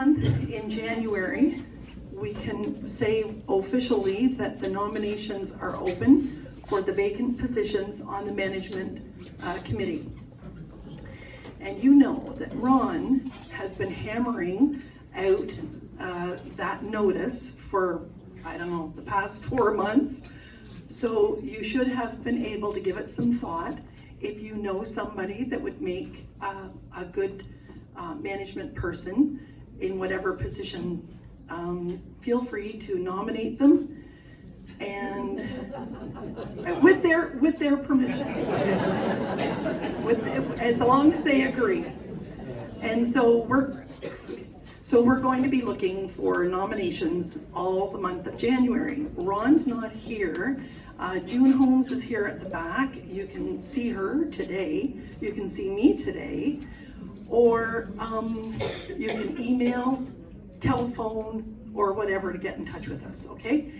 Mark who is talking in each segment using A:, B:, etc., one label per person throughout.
A: month in January, we can say officially that the nominations are open for the vacant positions on the management committee. And you know that Ron has been hammering out that notice for, I don't know, the past 4 months. So you should have been able to give it some thought. If you know somebody that would make a good management person in whatever position, feel free to nominate them, and with their permission, as long as they agree. And so we're going to be looking for nominations all the month of January. Ron's not here. June Holmes is here at the back. You can see her today. You can see me today. Or you can email, telephone, or whatever to get in touch with us, okay?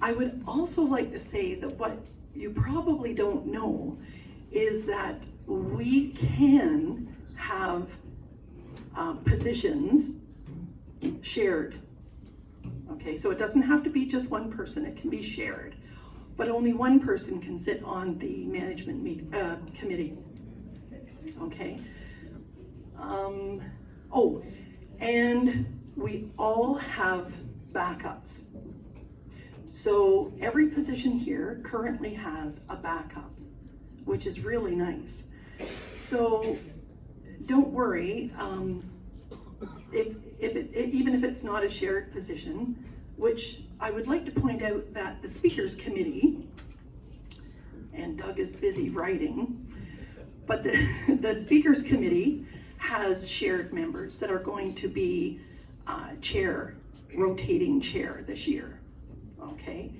A: I would also like to say that what you probably don't know is that we can have positions shared. Okay, so it doesn't have to be just one person, it can be shared. But only one person can sit on the management committee. Okay. Oh, and we all have backups. So every position here currently has a backup, which is really nice. So don't worry, even if it's not a shared position, which I would like to point out that the Speakers Committee, and Doug is busy writing, but the Speakers Committee has shared members that are going to be rotating chair this year, okay?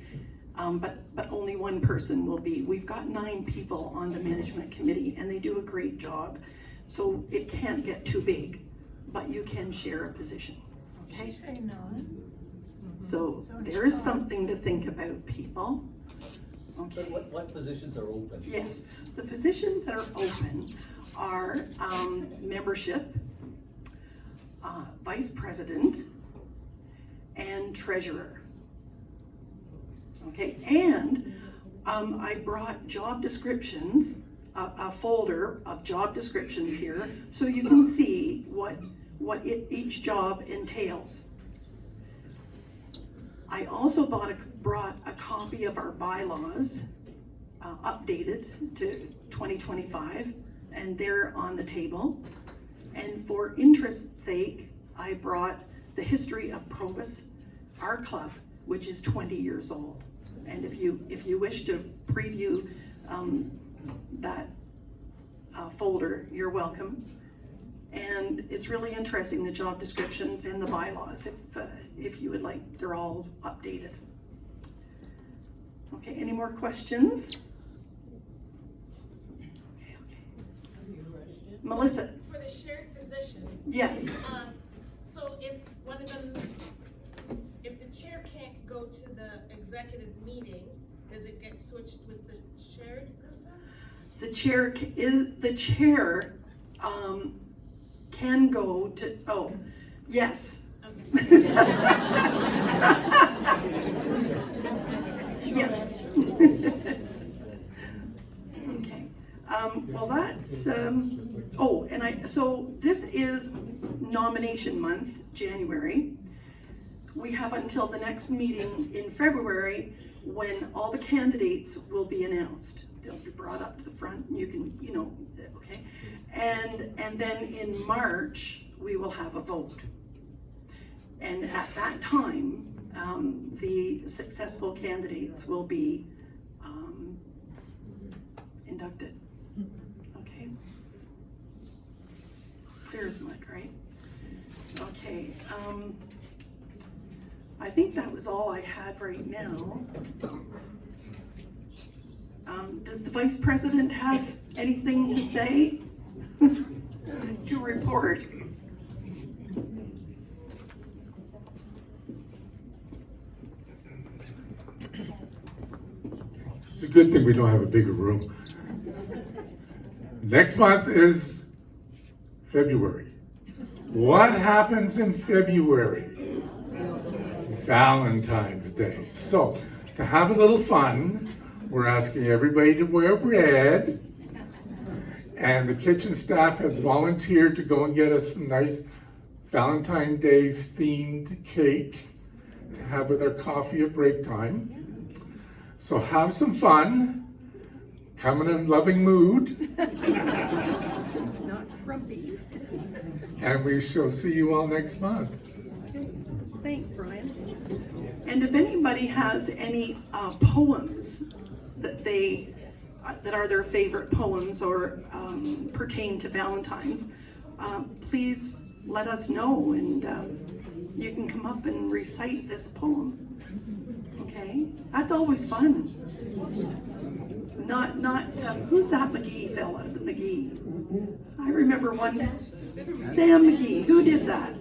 A: But only one person will be. We've got 9 people on the management committee and they do a great job. So it can't get too big, but you can share a position, okay?
B: Did you say 9?
A: So there's something to think about, people. Okay.
C: But what positions are open?
A: Yes, the positions that are open are membership, vice president, and treasurer. Okay, and I brought job descriptions, a folder of job descriptions here, so you can see what each job entails. I also brought a copy of our bylaws, updated to 2025, and they're on the table. And for interest's sake, I brought the history of Provis, our club, which is 20 years old. And if you wish to preview that folder, you're welcome. And it's really interesting, the job descriptions and the bylaws, if you would like, they're all updated. Okay, any more questions? Okay. Melissa?
D: For the shared positions.
A: Yes.
D: So if one of them, if the chair can't go to the executive meeting, does it get switched with the shared person?
A: The chair can go to, oh, yes.
D: Okay.
A: Yes. Okay. Well, that's, oh, and so this is nomination month, January. We have until the next meeting in February when all the candidates will be announced. They'll be brought up to the front and you can, okay. And then in March, we will have a vote. And at that time, the successful candidates will be inducted. Okay. Clear as mud, right? Okay. I think that was all I had right now. Does the Vice President have anything to say? To report?
E: It's a good thing we don't have a bigger room. Next month is February. What happens in February? Valentine's Day. So, to have a little fun, we're asking everybody to wear red. And the kitchen staff has volunteered to go and get us some nice Valentine's Day themed cake to have with our coffee at break time. So have some fun, come in a loving mood,
A: Not grumpy.
E: and we shall see you all next month.
A: Thanks, Brian. And if anybody has any poems that that are their favorite poems or pertain to Valentine's, please let us know, and you can come up and recite this poem. Okay, that's always fun. Not who's that McGee fella? The McGee. I remember one. Sam McGee. Who did that?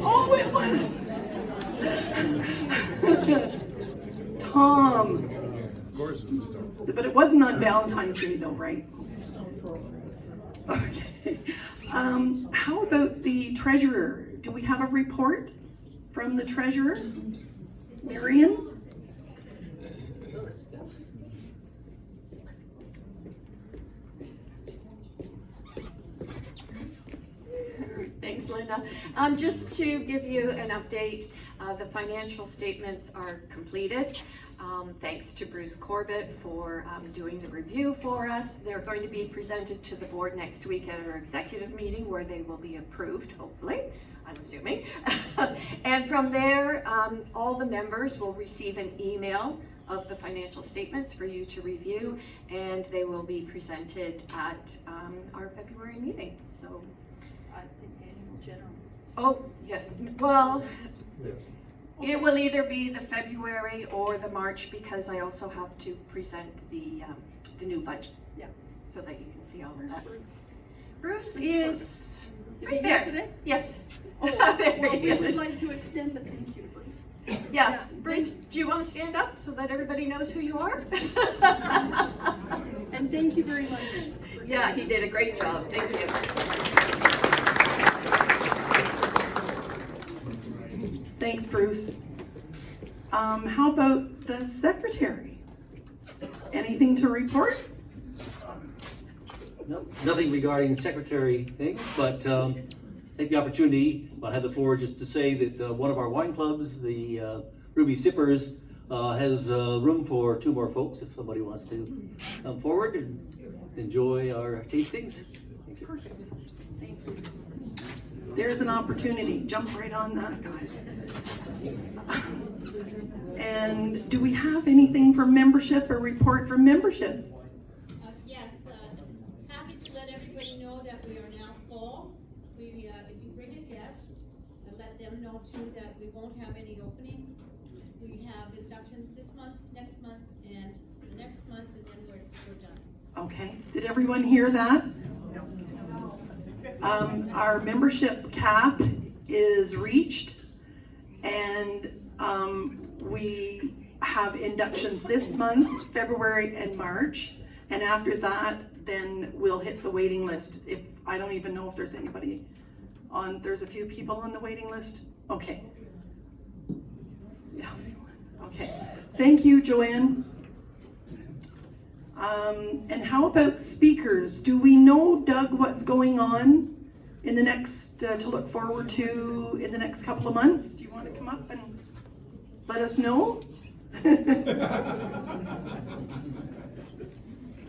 A: Oh, it was Tom. But it wasn't on Valentine's Day though, right? Okay. How about the treasurer? Do we have a report from the treasurer? Marion?
B: Thanks, Linda. Just to give you an update, the financial statements are completed. Thanks to Bruce Corbett for doing the review for us. They're going to be presented to the board next week at our executive meeting where they will be approved, hopefully, I'm assuming. And from there, all the members will receive an email of the financial statements for you to review, and they will be presented at our February meeting. So,
A: Annual general.
B: oh, yes, well, it will either be the February or the March, because I also have to present the new budget.
A: Yeah.
B: So that you can see all of
A: Where's
B: that.
A: Bruce?
B: Bruce is
A: Is he
B: right
A: here
B: there.
A: today?
B: Yes.
A: Oh,
B: There
A: well,
B: he
A: we would
B: is.
A: like to extend the thank you to Bruce.
B: Yes,
A: Yeah,
B: Bruce, do you want to stand up so that everybody knows who you are?
A: And thank you very much.
B: Yeah, he did a great job. Thank you.
A: Thanks, Bruce. How about the secretary? Anything to report?
C: No, nothing regarding secretary things, but take the opportunity, I had the floor just to say that one of our wine clubs, the Ruby Sippers, has room for 2 more folks if somebody wants to come forward and enjoy our tastings. Thank you.
A: Perfect. Thank you. There's an opportunity. Jump right on that, guys. And do we have anything for membership or report from membership?
F: Yes, happy to let everybody know that we are now full. If you bring a guest, let them know too that we won't have any openings. We have inductions this month, next month, and the next month, and then we're done.
A: Okay, did everyone hear that? Our membership cap is reached, and we have inductions this month, February and March, and after that, then we'll hit the waiting list. If I don't even know if there's anybody on, there's a few people on the waiting list? Okay. Yeah, okay. Thank you, Joanne. And how about speakers? Do we know, Doug, what's going on in the next, to look forward to in the next couple of months? Do you want to come up and let us know?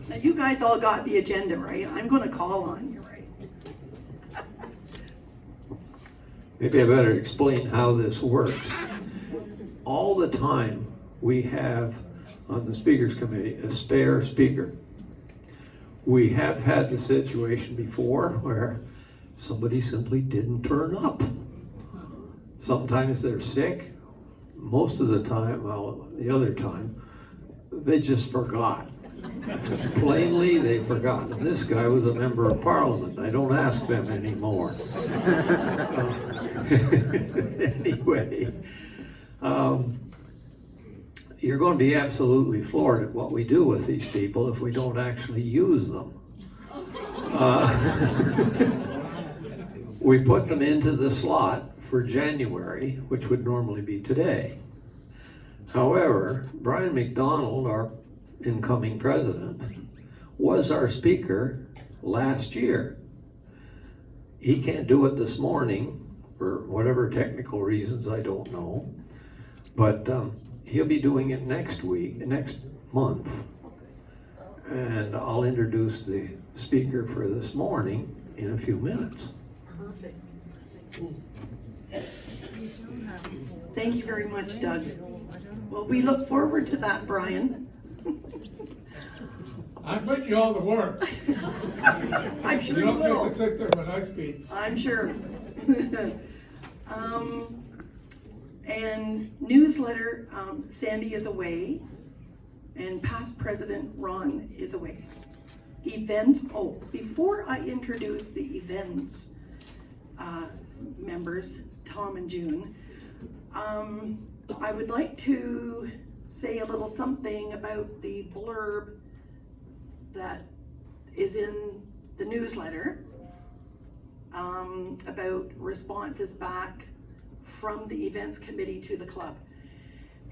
A: Now, you guys all got the agenda, right? I'm going to call on you, right?
G: Maybe I better explain how this works. All the time, we have on the speakers committee a spare speaker. We have had the situation before where somebody simply didn't turn up. Sometimes they're sick. Most of the time, well, the other time, they just forgot. Plainly, they forgot. And this guy was a member of parliament. I don't ask them anymore. Anyway, you're going to be absolutely floored at what we do with these people if we don't actually use them. we put them into the slot for January, which would normally be today. However, Brian McDonald, our incoming president, was our speaker last year. He can't do it this morning for whatever technical reasons, I don't know. But he'll be doing it next month. And I'll introduce the speaker for this morning in a few minutes.
A: Perfect. Thank you very much, Doug. Well, we look forward to that, Brian.
E: I'm putting you all to work.
A: I'm sure
E: You
A: you
E: don't
A: will.
E: get to sit there when I speak.
A: I'm sure. And newsletter, Sandy is away, and past president Ron is away. Events, before I introduce the events members, Tom and June, I would like to say a little something about the blurb that is in the newsletter about responses back from the events committee to the club.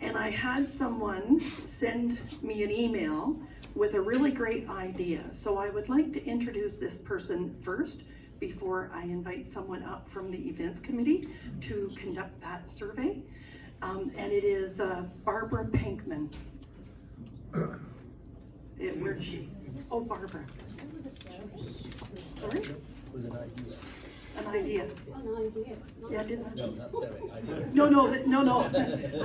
A: And I had someone send me an email with a really great idea. So I would like to introduce this person first before I invite someone up from the events committee to conduct that survey. And it is Barbara Pinkman. Where's she? Oh, Barbara. Sorry?
C: Was an idea.
A: An idea. Yeah,
C: No, not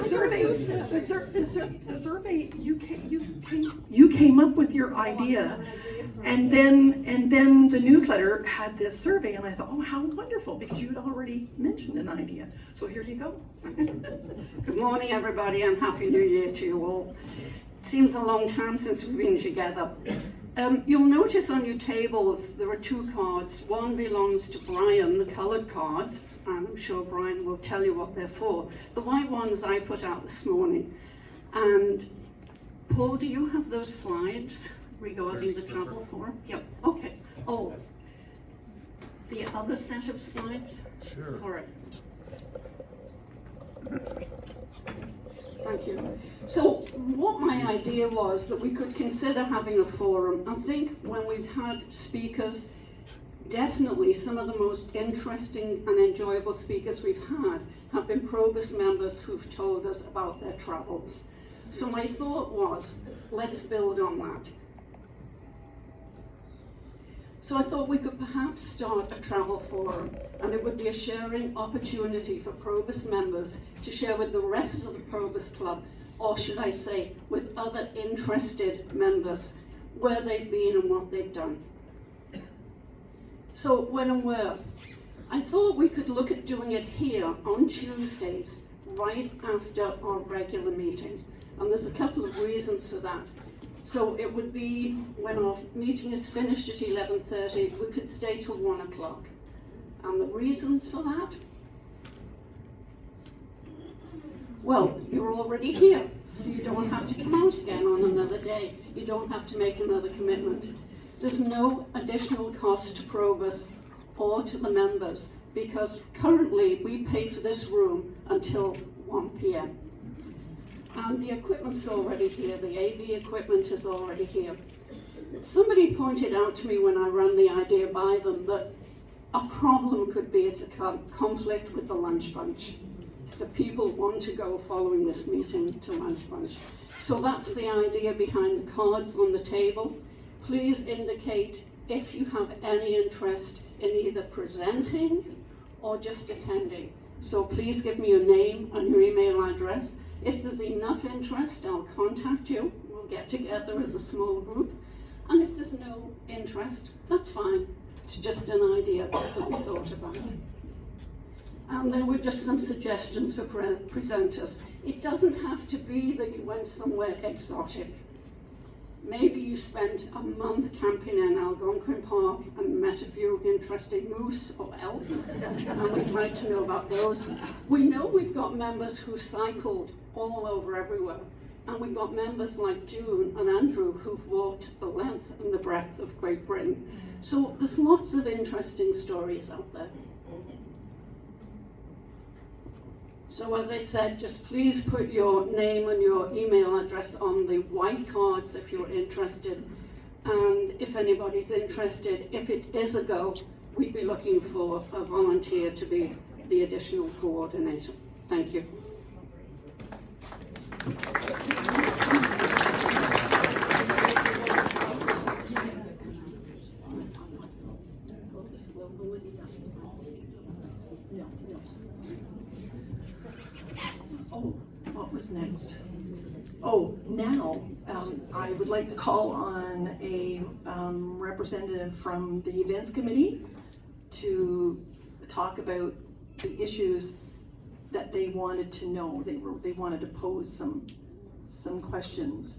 C: survey, idea.
A: No. The survey, you came up with your idea. And then the newsletter had this survey, and I thought, oh, how wonderful, because you had already mentioned an idea. So here you go.
H: Good morning, everybody, and Happy New Year to you all. It seems a long time since we've been together. You'll notice on your tables there are two cards. One belongs to Brian, the colored cards, and I'm sure Brian will tell you what they're for. The white ones I put out this morning. And Paul, do you have those slides regarding the travel forum? Yep, okay. Oh, the other set of slides?
E: Sure.
H: Sorry. Thank you. So what my idea was that we could consider having a forum. I think when we've had speakers, definitely some of the most interesting and enjoyable speakers we've had have been Probus members who've told us about their travels. So my thought was, let's build on that. So I thought we could perhaps start a travel forum, and it would be a sharing opportunity for Probus members to share with the rest of the Probus Club, or should I say, with other interested members, where they've been and what they've done. So when and where? I thought we could look at doing it here on Tuesdays, right after our regular meeting. And there's a couple of reasons for that. So it would be when our meeting is finished at 11:30, we could stay till 1 o'clock. And the reasons for that? Well, you're already here, so you don't have to come out again on another day. You don't have to make another commitment. There's no additional cost to Probus or to the members, because currently we pay for this room until 1 p.m. And the equipment's already here, the AV equipment is already here. Somebody pointed out to me when I ran the idea by them that a problem could be it's a conflict with the lunch bunch. So people want to go following this meeting to lunch bunch. So that's the idea behind the cards on the table. Please indicate if you have any interest in either presenting or just attending. So please give me your name and your email address. If there's enough interest, I'll contact you. We'll get together as a small group. And if there's no interest, that's fine. It's just an idea that we thought about. And there were just some suggestions for presenters. It doesn't have to be that you went somewhere exotic. Maybe you spent a month camping in Algonquin Park and met a few interesting moose or elk, and we'd like to know about those. We know we've got members who cycled all over everywhere, and we've got members like June and Andrew who've walked the length and the breadth of Great Britain. So there's lots of interesting stories out there. So as I said, just please put your name and your email address on the white cards if you're interested. And if anybody's interested, if it is a go, we'd be looking for a volunteer to be the additional coordinator. Thank you.
A: No, no. Oh, what was next? Oh, now, I would like to call on a representative from the events committee to talk about the issues that they wanted to know. They wanted to pose some questions.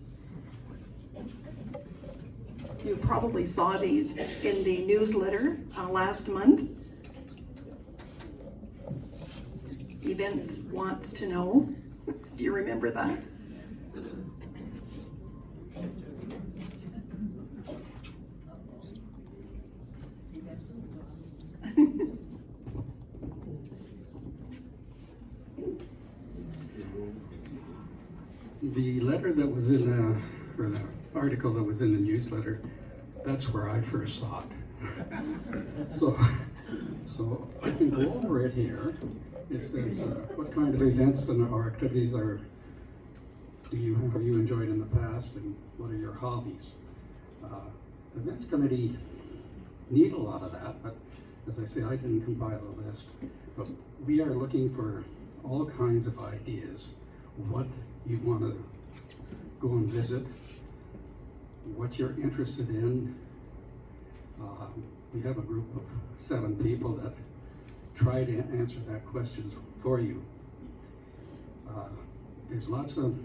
A: You probably saw these in the newsletter last month. Events wants to know. Do you remember that?
I: The letter that was in, or the article that was in the newsletter, that's where I first saw it. So I can go over it here. It says, what kind of events or activities have you enjoyed in the past, and what are your hobbies? The events committee need a lot of that, but as I say, I didn't compile a list. But we are looking for all kinds of ideas. What you want to go and visit, what you're interested in. We have a group of 7 people that try to answer that question for you. There's lots of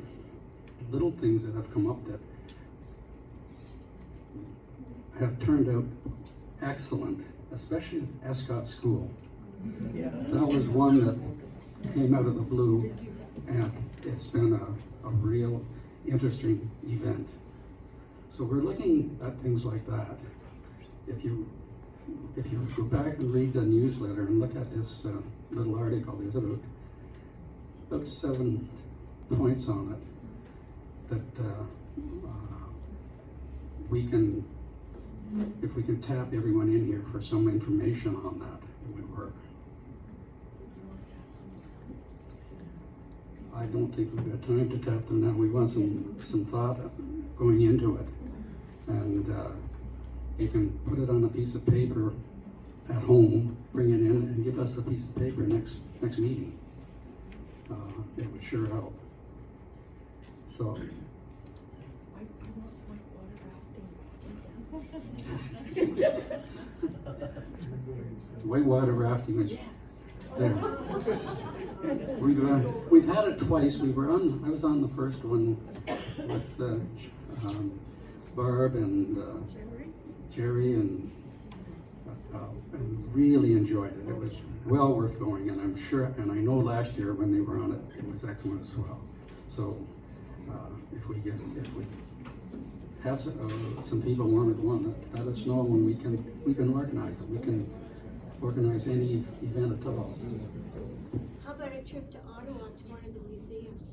I: little things that have come up that have turned out excellent, especially Escott School.
A: Yeah.
I: That was one that came out of the blue, and it's been a real interesting event. So we're looking at things like that. If you go back and read the newsletter and look at this little article, there's about 7 points on it that we can, if we can tap everyone in here for some information on that, it would work. I don't think we've got time to tap them now. We want some thought going into it. And you can put it on a piece of paper at home, bring it in, and give us a piece of paper next meeting. It would sure help. So. Whitewater rafting is there. We've had it twice. I was on the first one with Barb and Jerry, and really enjoyed it. It was well worth going, and I'm sure, and I know last year when they were on it, it was excellent as well. So if we have some people want to go on it, let us know, and we can organize it. We can organize any event at all.
F: How about a trip to Ottawa to one of the museums?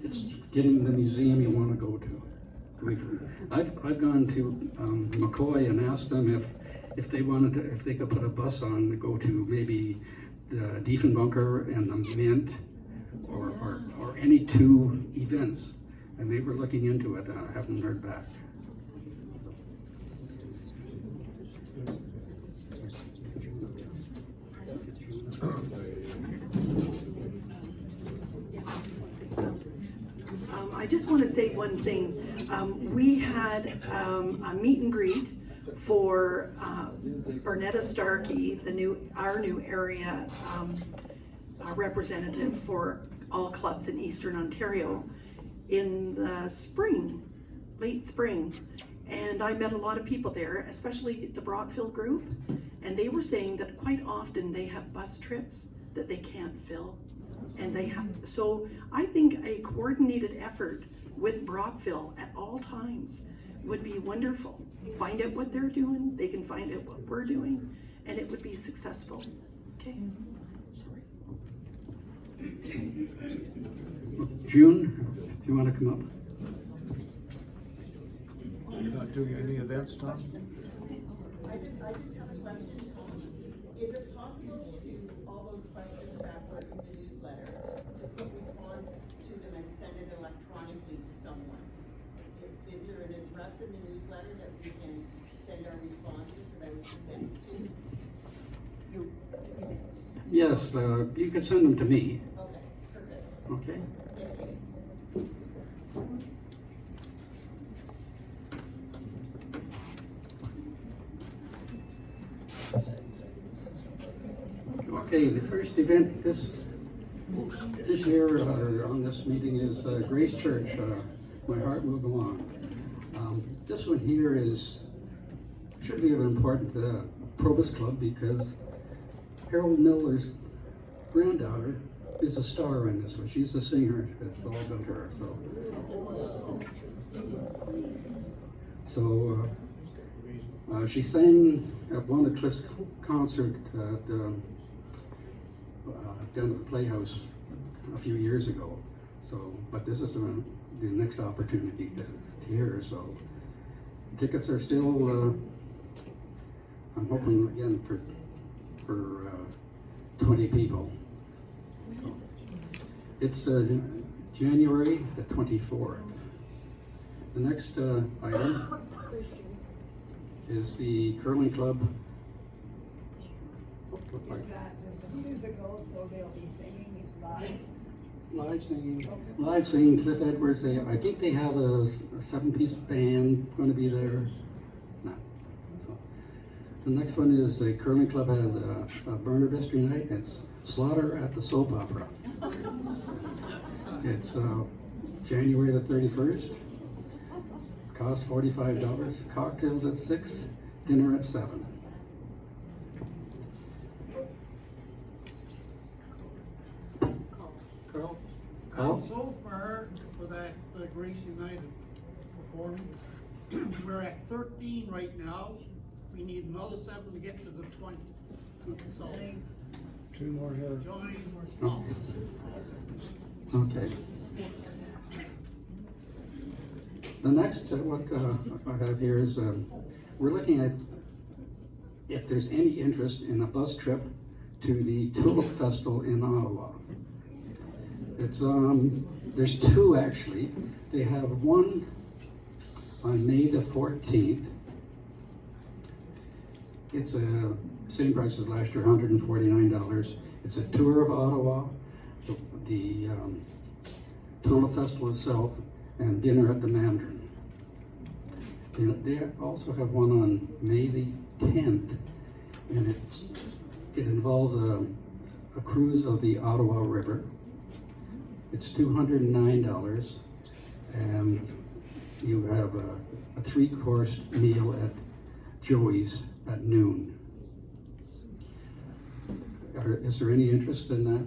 I: It's getting the museum you want to go to. I've gone to McCoy and asked them if they could put a bus on to go to maybe the Diefenbunker and the Mint, or any 2 events, and they were looking into it. I haven't heard back.
A: I just want to say one thing. We had a meet and greet for Bernetta Starkey, our new area representative for all clubs in Eastern Ontario in the spring, late spring. And I met a lot of people there, especially the Brockville group, and they were saying that quite often they have bus trips that they can't fill. And so I think a coordinated effort with Brockville at all times would be wonderful. Find out what they're doing, they can find out what we're doing, and it would be successful. Okay.
I: June, do you want to come up?
J: You're not doing any events, Tom?
K: I just have a question, Tom. Is it possible to, all those questions that were in the newsletter, to put responses to them and send it electronically to someone? Is there an address in the newsletter that we can send our responses about events to? Events.
I: Yes, you can send them to me,
K: Okay, perfect.
I: okay?
K: Thank you.
I: Okay, the first event this year, on this meeting is Grace Church, My Heart Will Go On. This one here should be of important Probus Club because Harold Miller's granddaughter is a star in this one. She's the singer. It's all about her. So she sang at one of Cliff's concert down at the Playhouse a few years ago. So, but this is the next opportunity to hear her. So, tickets are still. I'm hoping again for 20 people. So, it's January the 24th. The next item is the curling club.
L: Is that musical, so they'll be singing live?
I: Live singing, Cliff Edwards, I think they have a 7-piece band going to be there. No. So, the next one is the curling club has a burner vestry night. It's Slaughter at the Soap Opera. It's January the 31st. Cost $45. Cocktails at 6, dinner at 7. Carl?
M: So far for that Grace United performance, we're at 13 right now. We need another 7 to get to the 20. So
J: Two more here.
M: join.
I: Okay. The next, what I have here is, we're looking at if there's any interest in a bus trip to the Tulip Festival in Ottawa. It's, there's 2 actually. They have one on May the 14th. It's same price as last year, $149. It's a tour of Ottawa, the Tulip Festival itself, and dinner at the Mandarin. They also have one on May the 10th, and it involves a cruise of the Ottawa River. It's $209, and you have a 3-course meal at Joey's at noon. Is there any interest in that?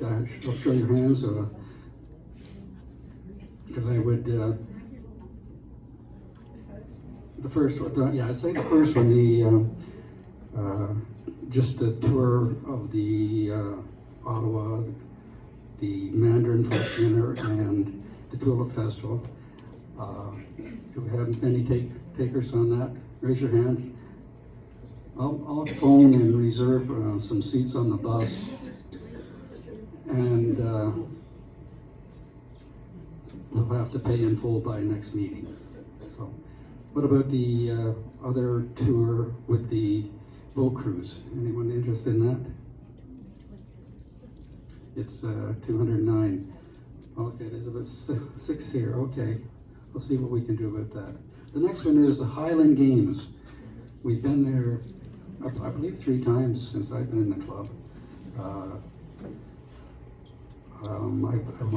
I: I'll show your hands, because I would, the first one, yeah, I'd say the first one, just a tour of the Ottawa, the Mandarin for dinner, and the Tulip Festival. Do we have any takers on that? Raise your hands. I'll phone and reserve some seats on the bus, and we'll have to pay in full by next meeting. So, what about the other tour with the boat cruise? Anyone interested in that? It's $209. Okay, there's about 6 here. Okay, we'll see what we can do about that. The next one is the Highland Games. We've been there, I believe, 3 times since I've been in the club.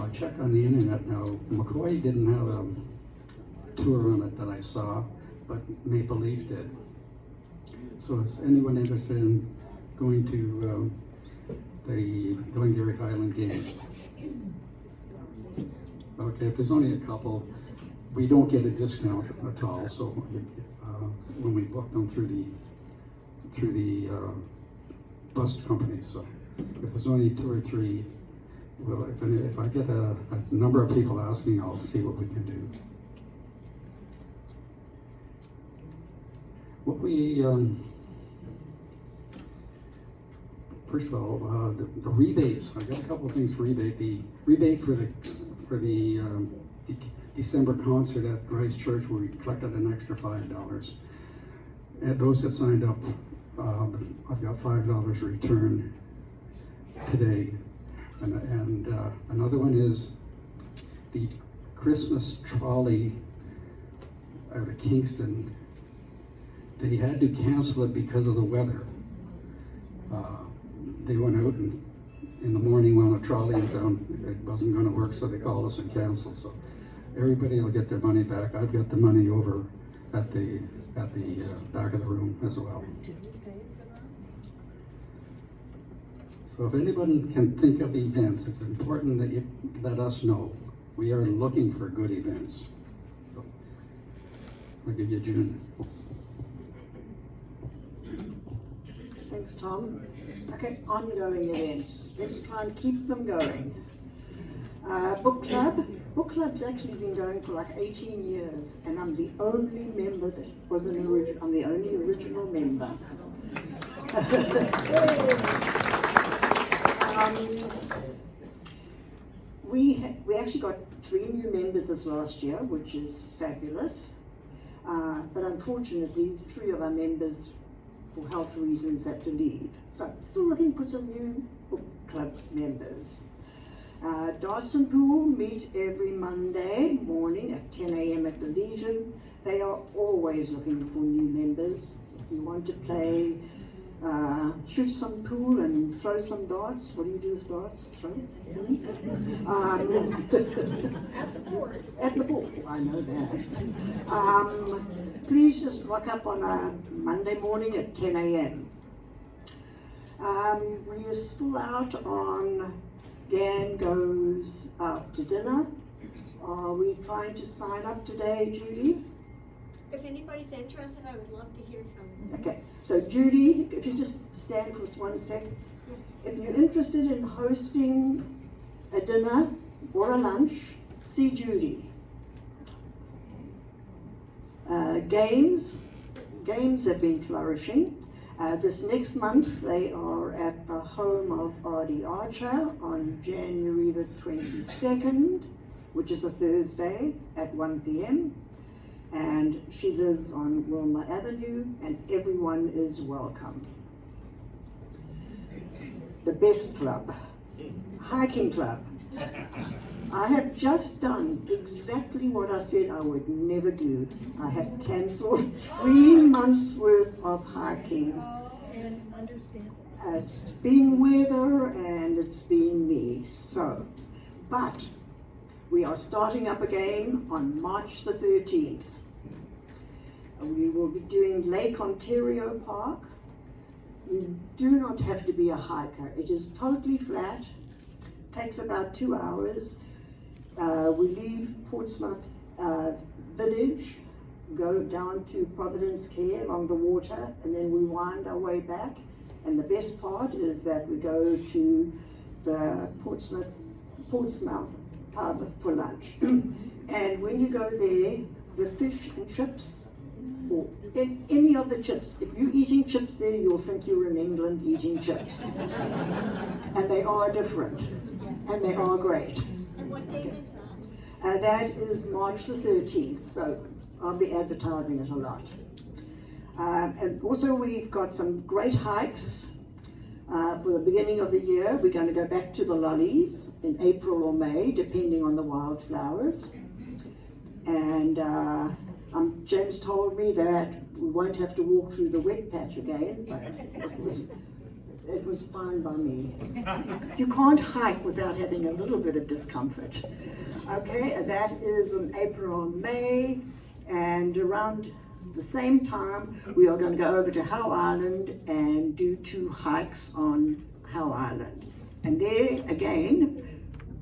I: I checked on the internet now. McCoy didn't have a tour on it that I saw, but Maple Leaf did. So is anyone interested in going to the Glengarry Highland Games? Okay, if there's only a couple, we don't get a discount at all. So when we book them through the bus company, so if there's only 2 or 3, well, if I get a number of people asking, I'll see what we can do. What we, first of all, the rebates, I got a couple of things for rebate. The rebate for the December concert at Grace Church, where we collected an extra $5. And those that signed up, I've got $5 returned today. And another one is the Christmas trolley out of Kingston. They had to cancel it because of the weather. They went out and in the morning when the trolley and found it wasn't going to work, so they called us and canceled. So everybody will get their money back. I've got the money over at the back of the room as well. So if anyone can think of events, it's important that you let us know. We are looking for good events. So I'll give you June.
L: Thanks, Tom. Okay, ongoing events. Let's try and keep them going. Book club. Book club's actually been going for like 18 years, and I'm the only member that was I'm the only original member. We actually got 3 new members this last year, which is fabulous. But unfortunately, 3 of our members, for health reasons, had to leave. So still looking for some new book club members. Darts and Pool meet every Monday morning at 10 a.m. at the Legion. They are always looking for new members. If you want to play, shoot some pool and throw some darts. What do you do with darts? Throw? At the board, I know that. Please just rock up on a Monday morning at 10 a.m. We are still out on Gan Goes Out to Dinner. Are we trying to sign up today, Judy?
F: If anybody's interested, I would love to hear from them.
L: Okay, so Judy, if you just stand for 1 sec. If you're interested in hosting a dinner or a lunch, see Judy. Games have been flourishing. This next month they are at the home of Artie Archer on January the 22nd, which is a Thursday at 1 p.m. And she lives on Wilma Avenue, and everyone is welcome. The best club, hiking club. I have just done exactly what I said I would never do. I have cancelled 3 months worth of hiking. And understand. It's been weather and it's been me, so. But we are starting up again on March the 13th. We will be doing Lake Ontario Park. You do not have to be a hiker. It is totally flat, takes about 2 hours. We leave Portsmouth Village, go down to Providence Care along the water, and then we wind our way back. And the best part is that we go to the Portsmouth pub for lunch. And when you go there, the fish and chips, or any of the chips, if you're eating chips there, you'll think you're in England eating chips. And they are different, and they are great.
F: And what date is that?
L: That is March the 13th, so I'll be advertising it a lot. And also we've got some great hikes for the beginning of the year. We're going to go back to the Lollies in April or May, depending on the wildflowers. And James told me that we won't have to walk through the wet patch again, but it was fine by me. You can't hike without having a little bit of discomfort. Okay, that is in April or May, and around the same time, we are going to go over to Howe Island and do 2 hikes on Howe Island. And there, again,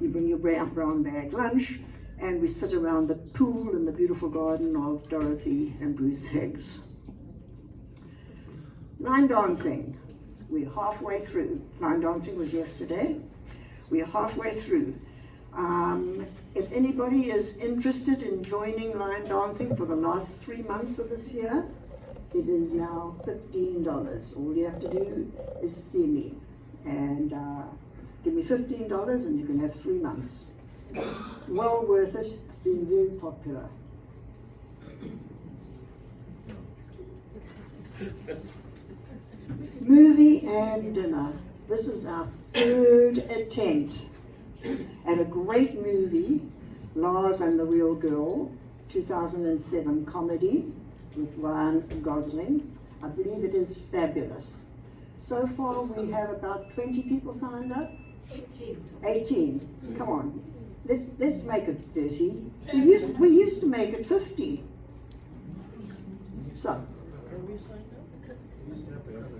L: you bring your brown bag lunch, and we sit around the pool in the beautiful garden of Dorothy and Bruce Higgs. Line dancing. We're halfway through. Line dancing was yesterday. We're halfway through. If anybody is interested in joining line dancing for the last 3 months of this year, it is now $15. All you have to do is see me and give me $15 and you can have 3 months. Well worth it. It's been very popular. Movie and dinner. This is our 3rd attempt at a great movie, Lars and the Real Girl, 2007 comedy with Ryan Gosling. I believe it is fabulous. So far we have about 20 people signed up. 18. Come on, let's make it 30. We used to make it 50. So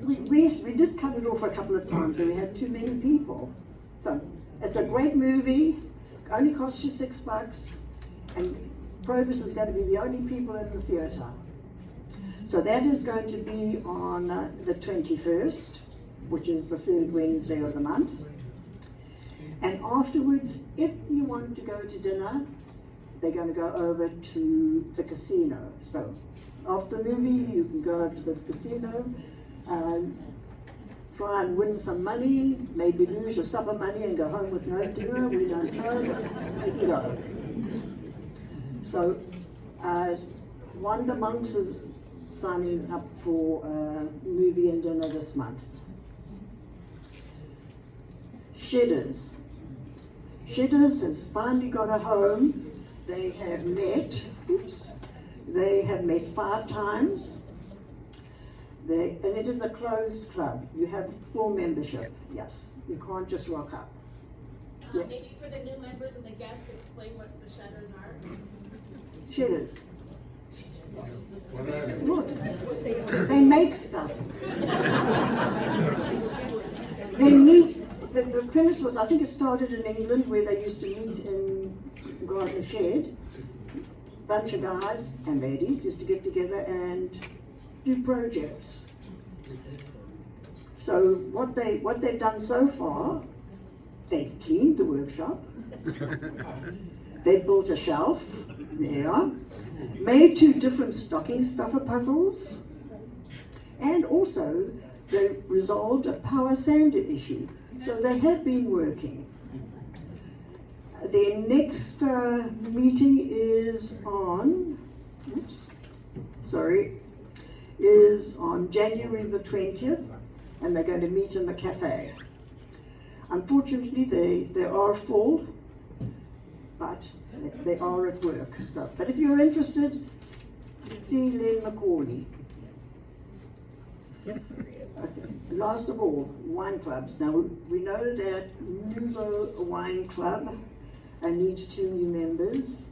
L: we did cut it off a couple of times, and we had too many people. So it's a great movie. Only costs you $6, and Probus is going to be the only people in the theatre. So that is going to be on the 21st, which is the 3rd Wednesday of the month. And afterwards, if you want to go to dinner, they're going to go over to the casino. So after the movie, you can go over to this casino, try and win some money, maybe lose your supper money and go home with no dinner. We don't know, but you can go. So Wanda Monks is signing up for movie and dinner this month. Shedders. Shedders has finally got a home. They have met, they have met 5 times. And it is a closed club. You have full membership, yes. You can't just rock up. Yeah.
D: Maybe for the new members and the guests, explain what the Shedders are.
L: Shedders. Look, they make stuff. They meet, the premise was, I think it started in England where they used to meet in Garden Shed. Bunch of guys and ladies used to get together and do projects. So what they've done so far, they've cleaned the workshop. They built a shelf there, made 2 different stocking stuffer puzzles, and also they resolved a power sander issue. So they have been working. Their next meeting is on, is on January the 20th, and they're going to meet in the cafe. Unfortunately, they are full, but they are at work. So, but if you're interested, see Len McCauley. Okay. Last of all, wine clubs. Now, we know that Nouveau Wine Club needs 2 new members.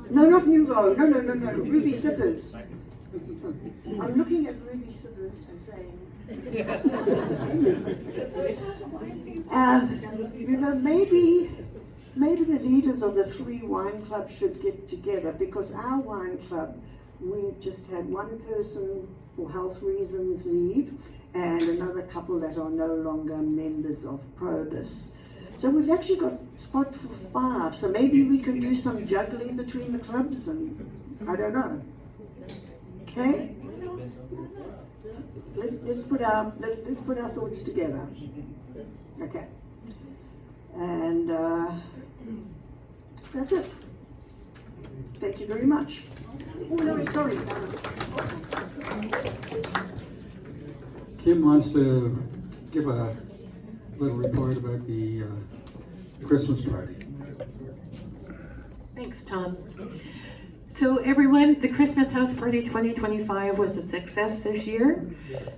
L: No, not Nouveau. No. Ruby Sippers. I'm looking at Ruby Sippers and saying, maybe the leaders of the 3 wine clubs should get together, because our wine club, we just had 1 person for health reasons leave, and another couple that are no longer members of Probus. So we've actually got spot for 5, so maybe we can do some juggling between the clubs, and I don't know. Okay? Let's put our thoughts together. Okay. And that's it. Thank you very much. Oh no, sorry.
I: Kim wants to give a little report about the Christmas party.
N: Thanks, Tom. So everyone, the Christmas House Party 2025 was a success this year.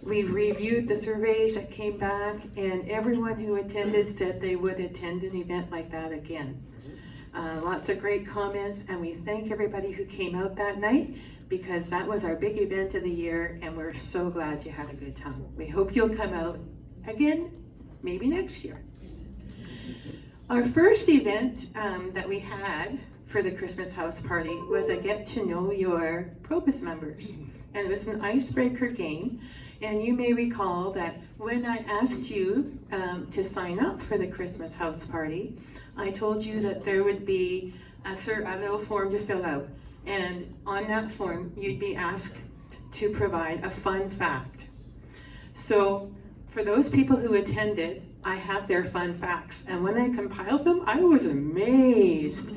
N: We reviewed the surveys that came back, and everyone who attended said they would attend an event like that again. Lots of great comments, and we thank everybody who came out that night, because that was our big event of the year, and we're so glad you had a good time. We hope you'll come out again, maybe next year. Our first event that we had for the Christmas House Party was a get to know your Probus members. And it was an icebreaker game. And you may recall that when I asked you to sign up for the Christmas house party, I told you that there would be a little form to fill out. And on that form, you'd be asked to provide a fun fact. So for those people who attended, I have their fun facts. And when I compiled them, I was amazed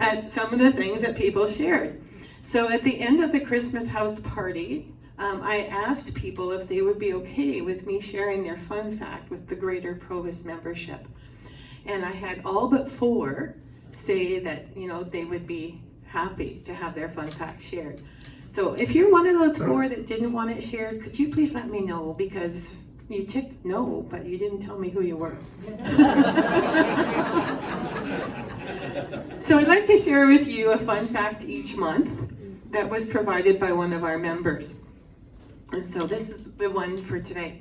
N: at some of the things that people shared. So at the end of the Christmas house party, I asked people if they would be okay with me sharing their fun fact with the Greater Provost membership. And I had all but 4 say that, they would be happy to have their fun fact shared. So if you're one of those 4 that didn't want it shared, could you please let me know, because you ticked no, but you didn't tell me who you were. So I'd like to share with you a fun fact each month that was provided by one of our members. And so this is the one for today.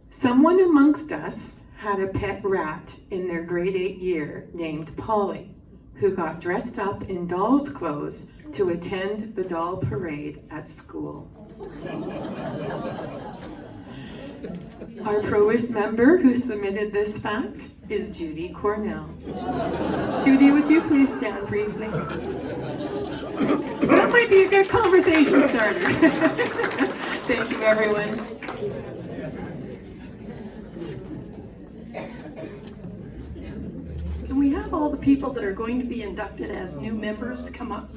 N: Someone amongst us had a pet rat in their grade 8 year named Polly, who got dressed up in doll's clothes to attend the doll parade at school. Our Provost member who submitted this fact is Judy Cornell. Judy, would you please stand briefly? That might be a good conversation starter. Thank you, everyone.
A: Can we have all the people that are going to be inducted as new members come up?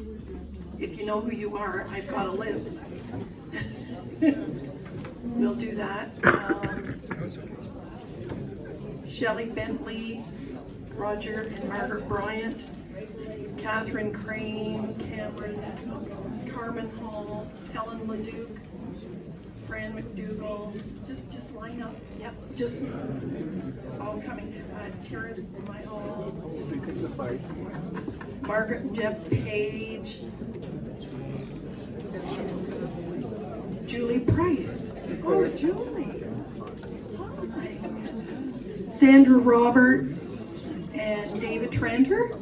A: If you know who you are, I've got a list. We'll do that. Shelley Bentley, Roger and Margaret Bryant, Catherine Crane, Carmen Hall, Helen Leduc, Fran McDougall. Just line up. Yep, just all coming. Terrace, my hall. Margaret and Jeff Page. Julie Price. Oh, Julie. Hi. Sandra Roberts and David Tranter.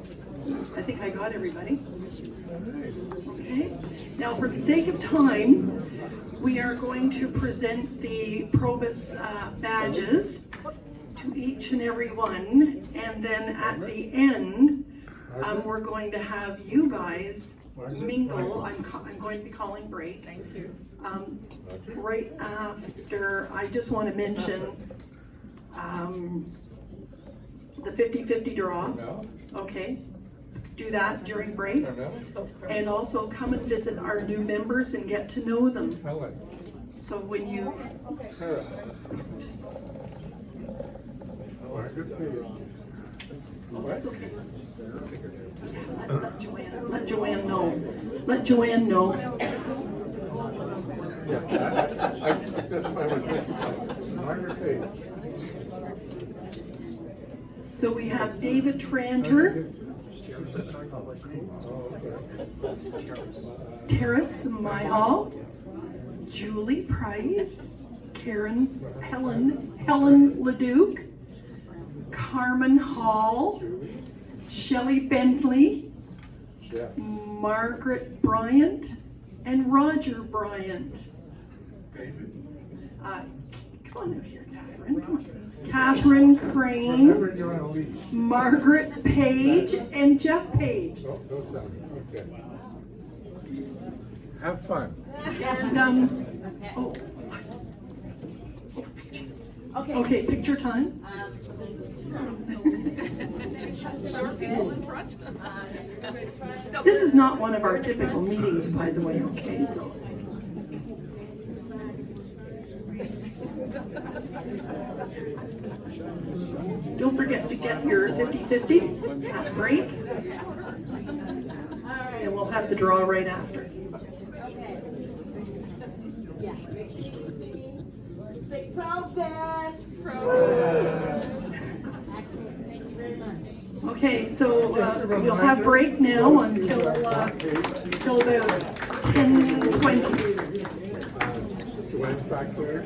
A: I think I got everybody. Okay. Now, for the sake of time, we are going to present the Provost badges to each and every one, and then at the end, we're going to have you guys mingle. I'm going to be calling break. Thank you. Right after, I just want to mention the 50-50 draw. Okay. Do that during break. And also come and visit our new members and get to know them. So when you... Oh, that's okay. Let Joanne know. Let Joanne know. So we have David Tranter, Terrace Myhall, Julie Price, Helen Leduc, Carmen Hall, Shelley Bentley, Margaret Bryant, and Roger Bryant. Come on out here, Catherine. Come on. Catherine Crane, Margaret Page, and Jeff Page.
E: Okay. Have fun.
A: And okay, picture time.
K: Short people in front.
A: This is not one of our typical meetings, by the way, okay? So. Don't forget to get your 50-50 at the break. And we'll have the draw right after.
K: Say Provost. Excellent, thank you very much.
A: Okay, so we'll have break now until about 10:20.
E: Joanne's back there.